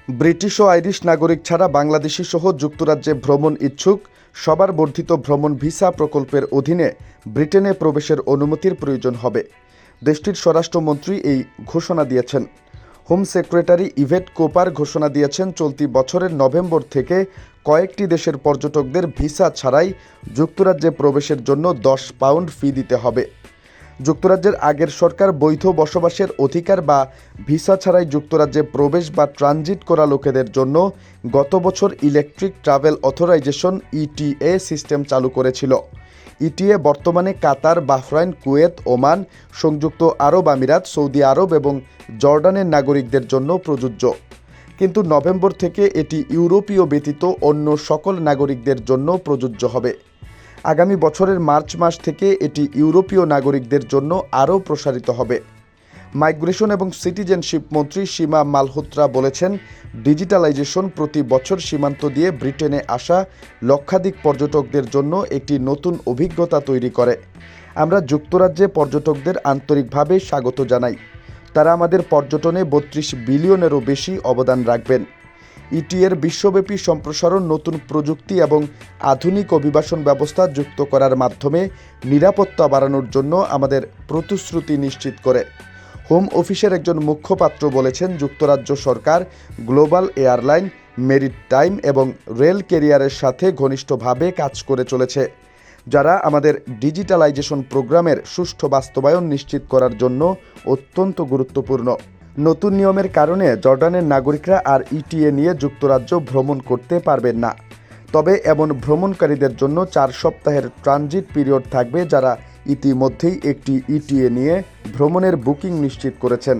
British ও Irish নাগরিক ছাড়া বাংলাদেশি সহ যুক্তরাজ্যে ভ্রমণ ইচ্ছুক সবার বর্ধিত ভ্রমণ ভিসা প্রকল্পের অধীনে ব্রিটেনে প্রবেশের অনুমতির প্রয়োজন হবে। দেশটির স্বরাষ্ট্রমন্ত্রী এই ঘোষণা দিয়েছেন। হোম সেক্রেটারি ইভেট কোপার ঘোষণা দিয়েছেন, চলতি বছরের নভেম্বর থেকে কয়েকটি দেশের পর্যটকদের ভিসা ছাড়াই যুক্তরাজ্যে প্রবেশের জন্য 10 পাউন্ড ফি দিতে হবে। যুক্তরাজ্যের আগের সরকার বৈধ বসবাসের অধিকার বা ভিসা ছাড়াই যুক্তরাজ্যে প্রবেশ বা ট্রানজিট করা লোকেদের জন্য গত বছর electric travel authorisation ETE system চালু করেছিল। ইটিএ বর্তমানে কাতার, বাহরাইন, কুয়েত, ওমান, সংযুক্ত আরব আমিরাত, সৌদি আরব এবং জর্ডানের নাগরিকদের জন্য প্রযোজ্য। কিন্তু নভেম্বর থেকে এটি ইউরোপীয় ব্যতীত অন্য সকল নাগরিকদের জন্য প্রযোজ্য হবে। আগামী বছরের মার্চ মাস থেকে এটি ইউরোপীয় নাগরিকদের জন্য আরও প্রসারিত হবে। মাইগ্রেশন এবং সিটিজেনশিপ মন্ত্রী সীমা মালহোত্রা বলেছেন, ডিজিটালাইজেশন প্রতি বছর সীমান্ত দিয়ে ব্রিটেনে আসা লক্ষাধিক পর্যটকদের জন্য একটি নতুন অভিজ্ঞতা তৈরি করে। আমরা যুক্তরাজ্যে পর্যটকদের আন্তরিকভাবে স্বাগত জানাই। তারা আমাদের পর্যটনে 32 বিলিয়নেরও বেশি অবদান রাখবেন। ইটিএর বিশ্বব্যাপী সম্প্রসারণ নতুন প্রযুক্তি এবং আধুনিক অভিবাসন ব্যবস্থা যুক্ত করার মাধ্যমে নিরাপত্তা বাড়ানোর জন্য আমাদের প্রতিশ্রুতি নিশ্চিত করে। হোম অফিসের একজন মুখপাত্র বলেছেন, যুক্তরাজ্য সরকার গ্লোবাল এয়ারলাইন, মেরিটাইম এবং রেল ক্যারিয়ারের সাথে ঘনিষ্ঠভাবে কাজ করে চলেছে, যারা আমাদের ডিজিটালাইজেশন প্রোগ্রামের সুষ্ঠু বাস্তবায়ন নিশ্চিত করার জন্য অত্যন্ত গুরুত্বপূর্ণ। নতুন নিয়মের কারণে জর্ডানের নাগরিকরা আর ইটিএ নিয়ে যুক্তরাজ্য ভ্রমণ করতে পারবেন না। তবে এমন ভ্রমণকারীদের জন্য 4 সপ্তাহের ট্রানজিট পিরিয়ড থাকবে, যারা ইতিমধ্যেই একটি ইটিএ নিয়ে ভ্রমণের বুকিং নিশ্চিত করেছেন।